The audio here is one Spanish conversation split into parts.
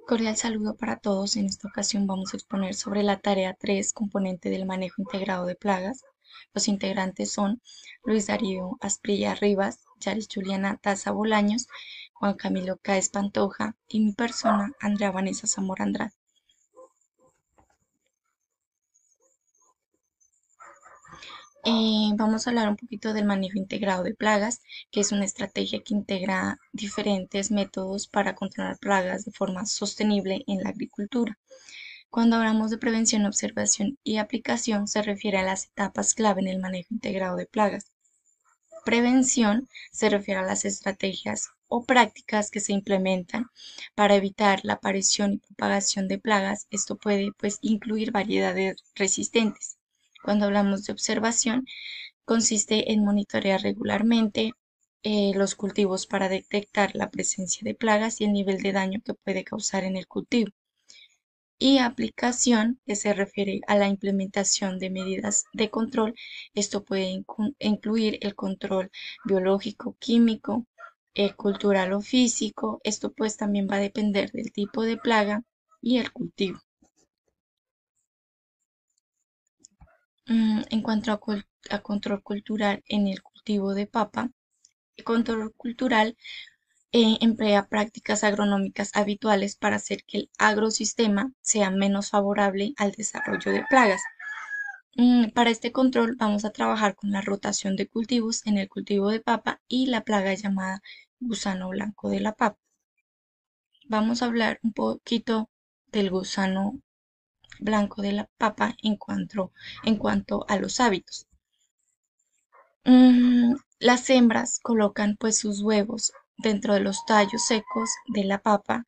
Cordial saludo para todos. En esta ocasión vamos a exponer sobre la tarea 3, componente del manejo integrado de plagas. Los integrantes son Luis Darío Asprilla Rivas, Yaris Juliana Taza Bolaños, Juan Camilo Cáez Pantoja y mi persona, Andrea Vanessa Zamora Andrade. Vamos a hablar un poquito del manejo integrado de plagas, que es una estrategia que integra diferentes métodos para controlar plagas de forma sostenible en la agricultura. Cuando hablamos de prevención, observación y aplicación, se refiere a las etapas clave en el manejo integrado de plagas. Prevención se refiere a las estrategias o prácticas que se implementan para evitar la aparición y propagación de plagas. Esto puede, incluir variedades resistentes. Cuando hablamos de observación, consiste en monitorear regularmente los cultivos para detectar la presencia de plagas y el nivel de daño que puede causar en el cultivo. Y aplicación, que se refiere a la implementación de medidas de control. Esto puede incluir el control biológico, químico, cultural o físico. Esto pues también va a depender del tipo de plaga y el cultivo. En cuanto a control cultural en el cultivo de papa, el control cultural emplea prácticas agronómicas habituales para hacer que el agrosistema sea menos favorable al desarrollo de plagas. Para este control vamos a trabajar con la rotación de cultivos en el cultivo de papa y la plaga llamada gusano blanco de la papa. Vamos a hablar un poquito del gusano blanco de la papa en cuanto a los hábitos. Las hembras colocan pues sus huevos dentro de los tallos secos de la papa.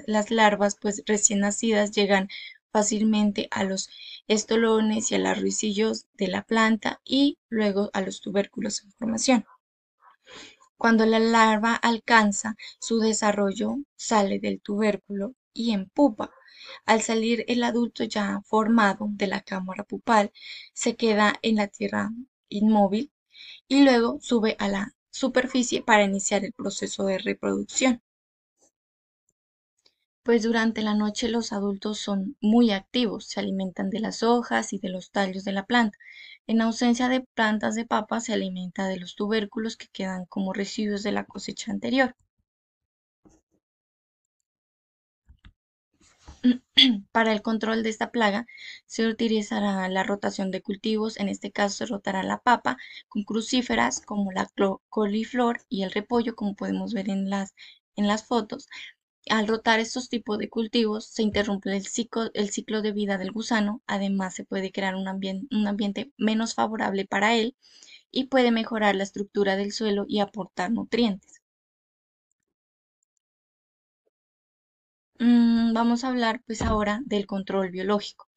Las larvas pues recién nacidas llegan fácilmente a los estolones y a los ruicillos de la planta y luego a los tubérculos en formación. Cuando la larva alcanza su desarrollo, sale del tubérculo y en pupa. Al salir el adulto ya formado de la cámara pupal, se queda en la tierra inmóvil y luego sube a la superficie para iniciar el proceso de reproducción. Pues durante la noche los adultos son muy activos, se alimentan de las hojas y de los tallos de la planta. En ausencia de plantas de papa se alimenta de los tubérculos que quedan como residuos de la cosecha anterior. Para el control de esta plaga se utilizará la rotación de cultivos. En este caso se rotará la papa con crucíferas como la coliflor y el repollo, como podemos ver en las fotos. Al rotar estos tipos de cultivos, se interrumpe el ciclo de vida del gusano. Además, se puede crear un ambiente menos favorable para él y puede mejorar la estructura del suelo y aportar nutrientes. Vamos a hablar pues ahora del control biológico.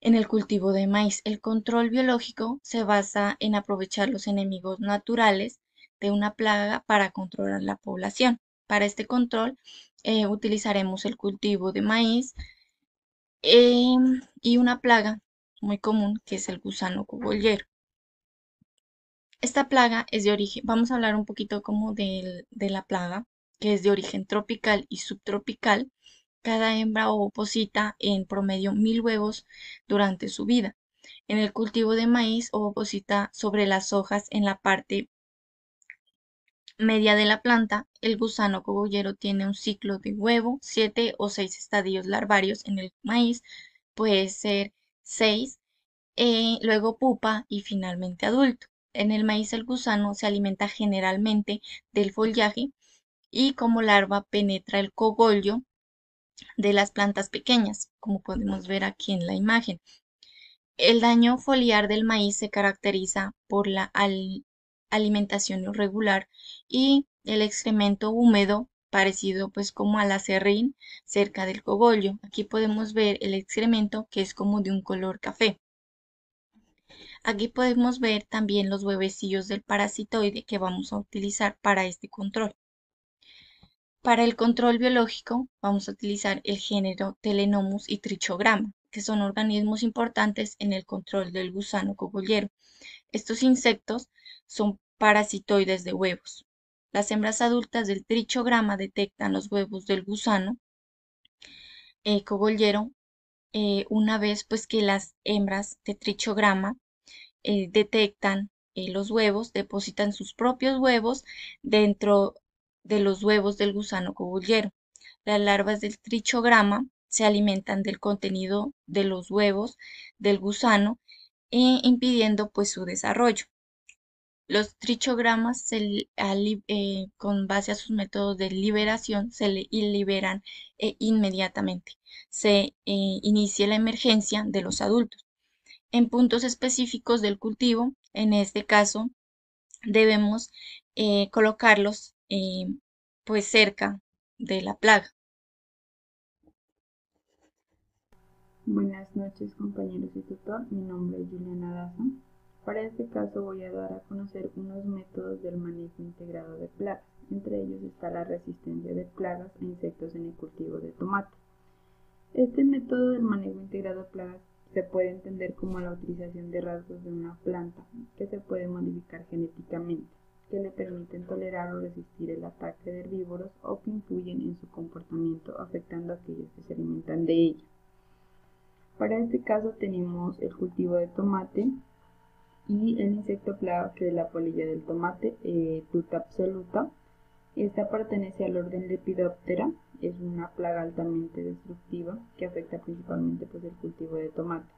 En el cultivo de maíz, el control biológico se basa en aprovechar los enemigos naturales de una plaga para controlar la población. Para este control, utilizaremos el cultivo de maíz y una plaga muy común que es el gusano cogollero. Esta plaga es de origen, vamos a hablar un poquito como de la plaga, que es de origen tropical y subtropical. Cada hembra oposita en promedio 1.000 huevos durante su vida. En el cultivo de maíz oposita sobre las hojas en la parte media de la planta. El gusano cogollero tiene un ciclo de huevo, 7 o 6 estadios larvarios. En el maíz puede ser 6, luego pupa y finalmente adulto. En el maíz el gusano se alimenta generalmente del follaje y como larva penetra el cogollo de las plantas pequeñas, como podemos ver aquí en la imagen. El daño foliar del maíz se caracteriza por la alimentación irregular y el excremento húmedo parecido pues como al acerrín cerca del cogollo. Aquí podemos ver el excremento que es como de un color café. Aquí podemos ver también los huevecillos del parasitoide que vamos a utilizar para este control. Para el control biológico vamos a utilizar el género Telenomus y Trichograma, que son organismos importantes en el control del gusano cogollero. Estos insectos son parasitoides de huevos. Las hembras adultas del trichograma detectan los huevos del gusano cogollero, una vez pues que las hembras de trichograma detectan los huevos, depositan sus propios huevos dentro de los huevos del gusano cogullero. Las larvas del trichograma se alimentan del contenido de los huevos del gusano, impidiendo pues su desarrollo. Los trichogramas con base a sus métodos de liberación se liberan inmediatamente. Se inicia la emergencia de los adultos en puntos específicos del cultivo. En este caso, debemos colocarlos pues cerca de la plaga. Buenas noches compañeros y tutor, mi nombre es Juliana Daza. Para este caso voy a dar a conocer unos métodos del manejo integrado de plagas. Entre ellos está la resistencia de plagas e insectos en el cultivo de tomate. Este método del manejo integrado de plagas se puede entender como la utilización de rasgos de una planta que se puede modificar genéticamente, que le permiten tolerar o resistir el ataque de herbívoros o que influyen en su comportamiento afectando a aquellos que se alimentan de ella. Para este caso tenemos el cultivo de tomate y el insecto plaga que es la polilla del tomate, Tuta absoluta. Esta pertenece al orden Lepidoptera, es una plaga altamente destructiva que afecta principalmente pues, el cultivo de tomate.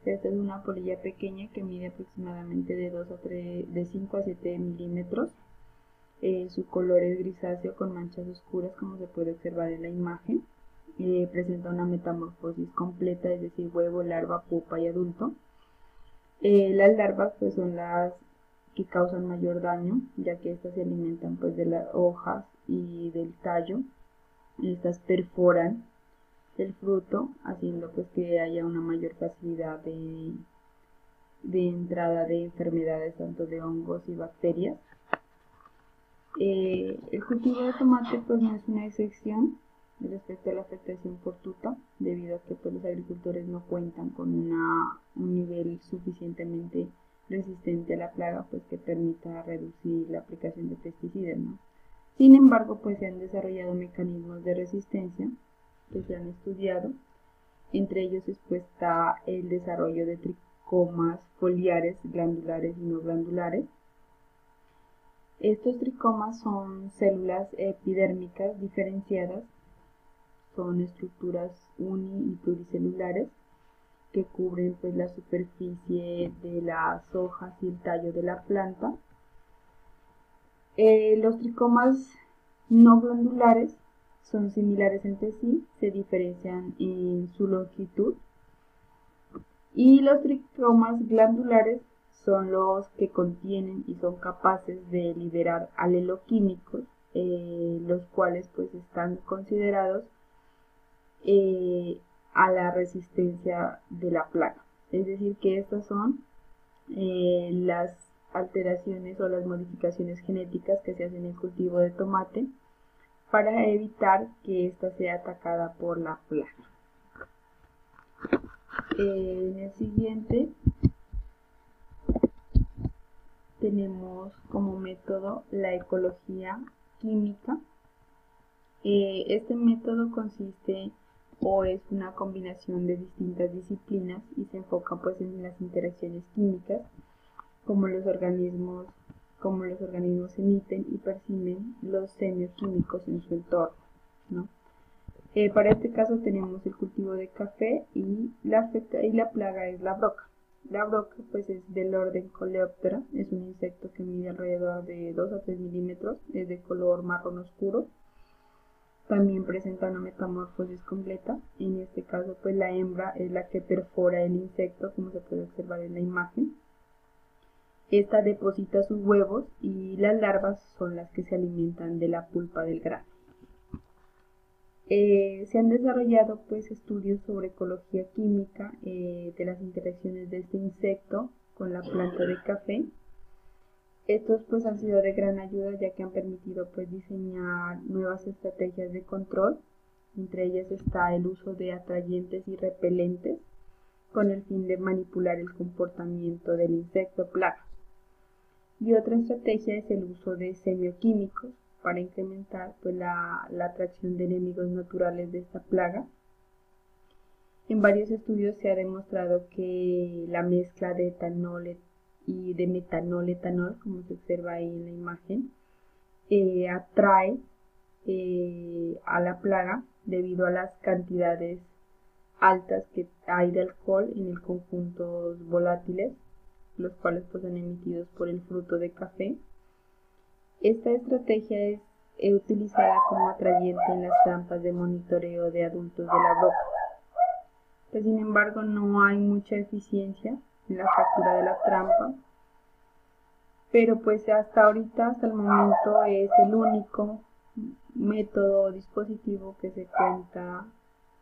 Esta es una polilla pequeña que mide aproximadamente de 5 a 7 milímetros. Su color es grisáceo con manchas oscuras como se puede observar en la imagen. Presenta una metamorfosis completa, es decir, huevo, larva, pupa y adulto. Las larvas pues son las que causan mayor daño, ya que estas se alimentan pues de las hojas y del tallo. Estas perforan el fruto, haciendo pues que haya una mayor facilidad de entrada de enfermedades tanto de hongos y bacterias. El cultivo de tomate pues no es una excepción respecto a la afectación por tuta, debido a que pues, los agricultores no cuentan con un nivel suficientemente resistente a la plaga pues que permita reducir la aplicación de pesticidas, ¿no? Sin embargo, pues se han desarrollado mecanismos de resistencia que se han estudiado. Entre ellos pues, está el desarrollo de tricomas foliares, glandulares y no glandulares. Estos tricomas son células epidérmicas diferenciadas, son estructuras uni y pluricelulares que cubren pues, la superficie de las hojas y el tallo de la planta. Los tricomas no glandulares son similares entre sí, se diferencian en su longitud, y los tricomas glandulares son los que contienen y son capaces de liberar aleloquímicos, los cuales pues están considerados a la resistencia de la plaga. Es decir, que estas son las alteraciones o las modificaciones genéticas que se hacen en el cultivo de tomate para evitar que ésta sea atacada por la plaga. En el siguiente tenemos como método la ecología química. Este método consiste o es una combinación de distintas disciplinas y se enfoca pues en las interacciones químicas, como los organismos emiten y perciben los semioquímicos en su entorno, ¿no? Para este caso tenemos el cultivo de café y la plaga es la broca. La broca pues es del orden Coleoptera, es un insecto que mide alrededor de 2 a 3 milímetros, es de color marrón oscuro. También presenta una metamorfosis completa. En este caso pues la hembra es la que perfora el insecto, como se puede observar en la imagen. Esta deposita sus huevos y las larvas son las que se alimentan de la pulpa del grano. Se han desarrollado pues estudios sobre ecología química de las interacciones de este insecto con la planta de café. Estos pues han sido de gran ayuda, ya que han permitido pues diseñar nuevas estrategias de control. Entre ellas está el uso de atrayentes y repelentes con el fin de manipular el comportamiento del insecto plaga. Y otra estrategia es el uso de semioquímicos para incrementar pues, la atracción de enemigos naturales de esta plaga. En varios estudios se ha demostrado que la mezcla de etanol y de metanol-etanol, como se observa ahí en la imagen, atrae a la plaga debido a las cantidades altas que hay de alcohol en el conjuntos volátiles, los cuales pues son emitidos por el fruto de café. Esta estrategia es utilizada como atrayente en las trampas de monitoreo de adultos de la broca. Pues, sin embargo, no hay mucha eficiencia en la captura de la trampa, pero pues hasta ahorita, hasta el momento, es el único método o dispositivo que se cuenta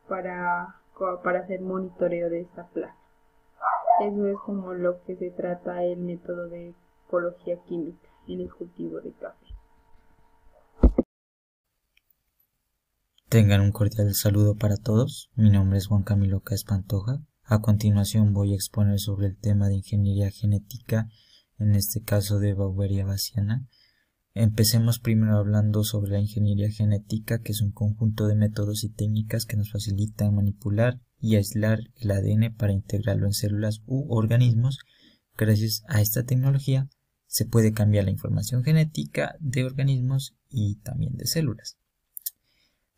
para hacer monitoreo de esta plaga. Eso es como lo que se trata el método de ecología química en el cultivo de café. Tengan un cordial saludo para todos. Mi nombre es Juan Camilo Cáez Pantoja. A continuación voy a exponer sobre el tema de ingeniería genética, en este caso de Beauveria bassiana. Empecemos primero hablando sobre la ingeniería genética, que es un conjunto de métodos y técnicas que nos facilitan manipular y aislar el ADN para integrarlo en células u organismos. Gracias a esta tecnología se puede cambiar la información genética de organismos y también de células.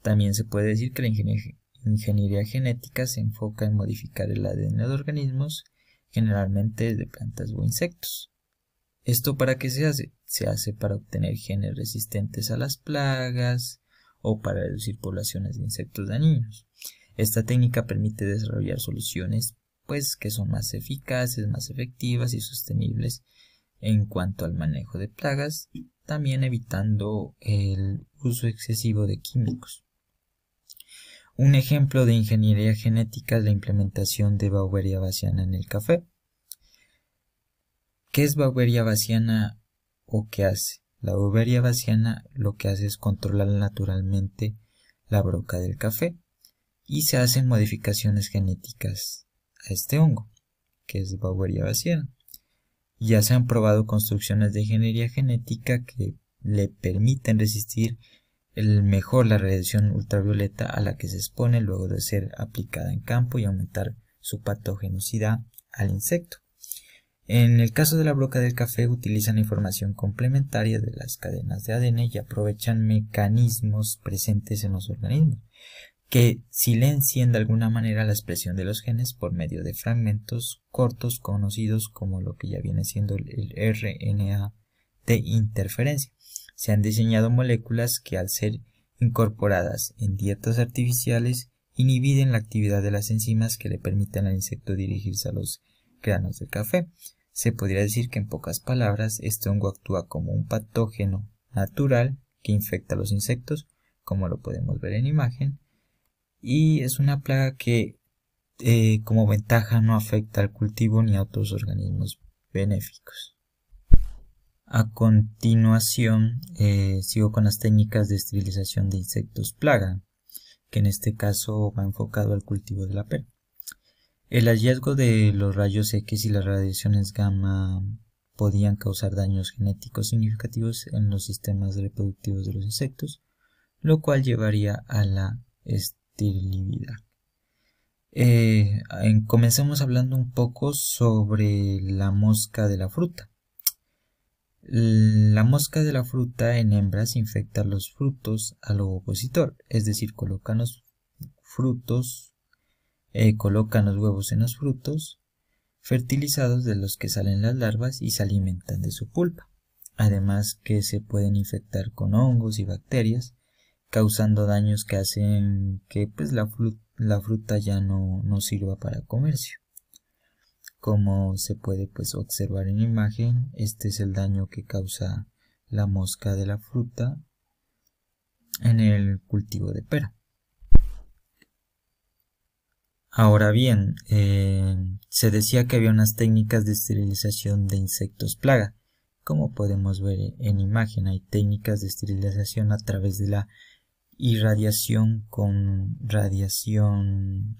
También se puede decir que la ingeniería genética se enfoca en modificar el ADN de organismos, generalmente de plantas o insectos. ¿Esto para qué se hace? Se hace para obtener genes resistentes a las plagas o para reducir poblaciones de insectos dañinos. Esta técnica permite desarrollar soluciones que son más eficaces, más efectivas y sostenibles en cuanto al manejo de plagas, también evitando el uso excesivo de químicos. Un ejemplo de ingeniería genética es la implementación de Beauveria bassiana en el café. ¿Qué es Beauveria bassiana o qué hace? La Beauveria bassiana lo que hace es controlar naturalmente la broca del café y se hacen modificaciones genéticas a este hongo, que es Beauveria bassiana. Ya se han probado construcciones de ingeniería genética que le permiten resistir mejor la radiación ultravioleta a la que se expone luego de ser aplicada en campo y aumentar su patogenicidad al insecto. En el caso de la broca del café utilizan la información complementaria de las cadenas de ADN y aprovechan mecanismos presentes en los organismos que silencian de alguna manera la expresión de los genes por medio de fragmentos cortos conocidos como lo que ya viene siendo el RNA de interferencia. Se han diseñado moléculas que al ser incorporadas en dietas artificiales inhibiden la actividad de las enzimas que le permiten al insecto dirigirse a los granos del café. Se podría decir que en pocas palabras este hongo actúa como un patógeno natural que infecta a los insectos, como lo podemos ver en imagen, y es una plaga que como ventaja no afecta al cultivo ni a otros organismos benéficos. A continuación sigo con las técnicas de esterilización de insectos plaga, que en este caso va enfocado al cultivo de la pera. El hallazgo de los rayos X y las radiaciones gamma podían causar daños genéticos significativos en los sistemas reproductivos de los insectos, lo cual llevaría a la esterilidad. Comencemos hablando un poco sobre la mosca de la fruta. La mosca de la fruta en hembras infecta los frutos al ovopositor, es decir, colocan los huevos en los frutos fertilizados de los que salen las larvas y se alimentan de su pulpa. Además que se pueden infectar con hongos y bacterias, causando daños que hacen que la fruta ya no sirva para comercio. Como se puede observar en imagen, este es el daño que causa la mosca de la fruta en el cultivo de pera. Ahora bien, se decía que había unas técnicas de esterilización de insectos plaga. Como podemos ver en imagen, hay técnicas de esterilización a través de la irradiación con radiación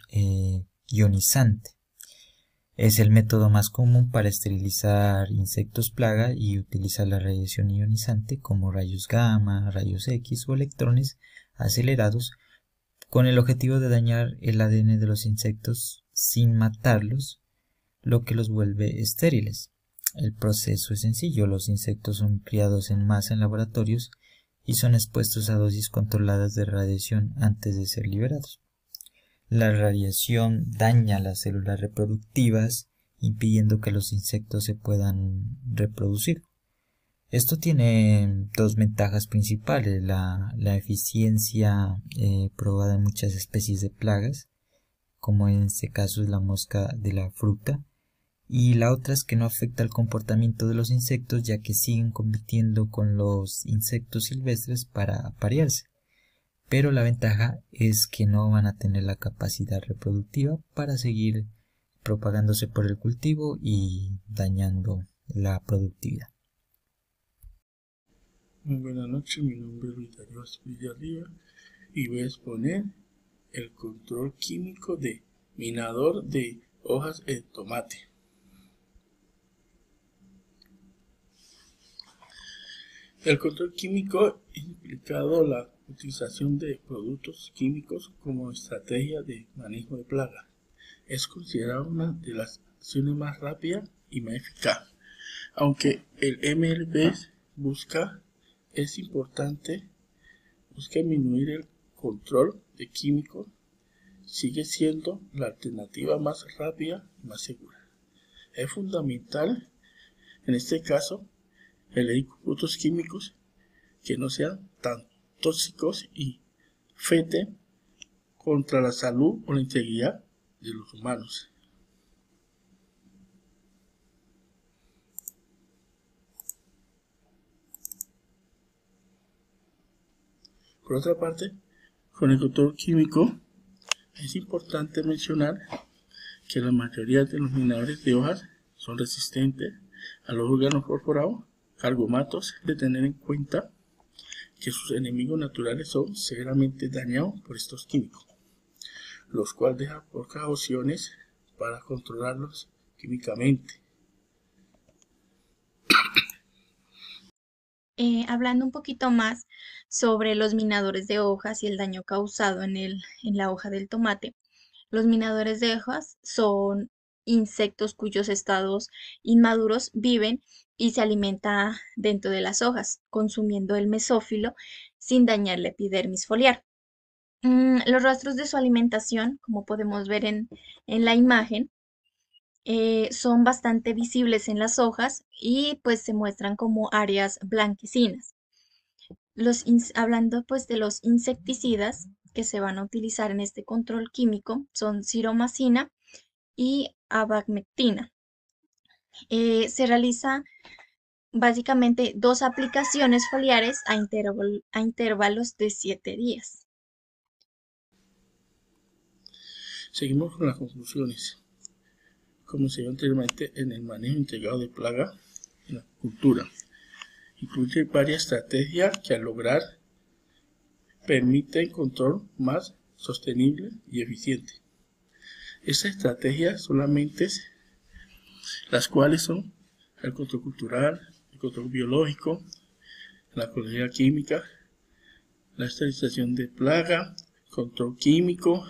ionizante. Es el método más común para esterilizar insectos plaga y utilizar la radiación ionizante como rayos gamma, rayos X o electrones acelerados con el objetivo de dañar el ADN de los insectos sin matarlos, lo que los vuelve estériles. El proceso es sencillo, los insectos son criados en masa en laboratorios y son expuestos a dosis controladas de radiación antes de ser liberados. La radiación daña las células reproductivas, impidiendo que los insectos se puedan reproducir. Esto tiene dos ventajas principales: la eficiencia probada en muchas especies de plagas, como en este caso es la mosca de la fruta, y la otra es que no afecta el comportamiento de los insectos, ya que siguen compitiendo con los insectos silvestres para aparearse. Pero la ventaja es que no van a tener la capacidad reproductiva para seguir propagándose por el cultivo y dañando la productividad. Muy buenas noches, mi nombre es Luis Darío Villarriba y voy a exponer el control químico de minador de hojas de tomate. El control químico implicado la utilización de productos químicos como estrategia de manejo de plagas. Es considerada una de las acciones más rápidas y más eficaces. Aunque el MLB es importante, busca disminuir el control de químicos, sigue siendo la alternativa más rápida y más segura. Es fundamental, en este caso, elegir productos químicos que no sean tan tóxicos y afecten contra la salud o la integridad de los humanos. Por otra parte, con el control químico es importante mencionar que la mayoría de los minadores de hojas son resistentes a los órganos corporales carbomatos, de tener en cuenta que sus enemigos naturales son severamente dañados por estos químicos, los cuales dejan pocas opciones para controlarlos químicamente. Hablando un poquito más sobre los minadores de hojas y el daño causado en la hoja del tomate. Los minadores de hojas son insectos cuyos estados inmaduros viven y se alimentan dentro de las hojas, consumiendo el mesófilo sin dañar la epidermis foliar. Los rastros de su alimentación, como podemos ver en la imagen, son bastante visibles en las hojas y pues se muestran como áreas blanquecinas. Hablando pues de los insecticidas que se van a utilizar en este control químico son ciromacina y abamectina. Se realiza básicamente 2 aplicaciones foliares a intervalos de 7 días. Seguimos con las conclusiones. Como se vio anteriormente, en el manejo integrado de plaga en la cultura, incluye varias estrategias que al lograr permiten control más sostenible y eficiente. Estas estrategias solamente las cuales son el control cultural, el control biológico, la ecología química, la esterilización de plaga, control químico,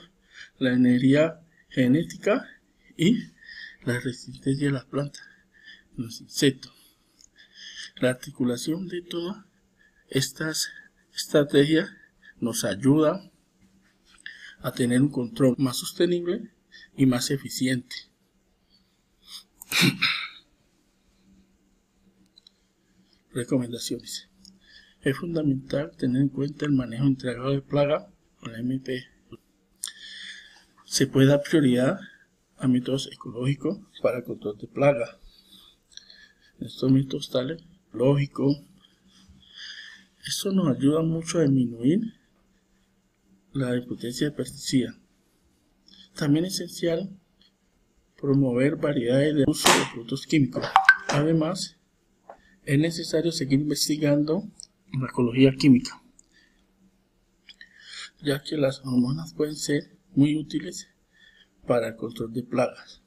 la energía genética y la resistencia de las plantas, los insectos. La articulación de todas estas estrategias nos ayuda a tener un control más sostenible y más eficiente. Recomendaciones. Es fundamental tener en cuenta el manejo integrado de plaga con la MP. Se puede dar prioridad a métodos ecológicos para el control de plaga. Estos métodos tales, lógico, esto nos ayuda mucho a disminuir la impotencia de pesticidas. También es esencial promover variedades de uso de productos químicos. Además, es necesario seguir investigando la ecología química, ya que las hormonas pueden ser muy útiles para el control de plagas.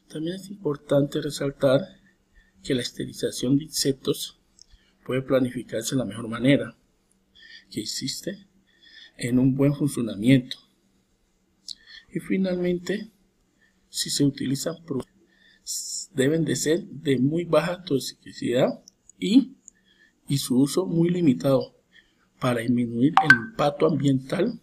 También es importante resaltar que la esterilización de insectos puede planificarse de la mejor manera que existe en un buen funcionamiento. Y finalmente, si se utilizan productos, deben de ser de muy baja toxicidad y su uso muy limitado para disminuir el impacto ambiental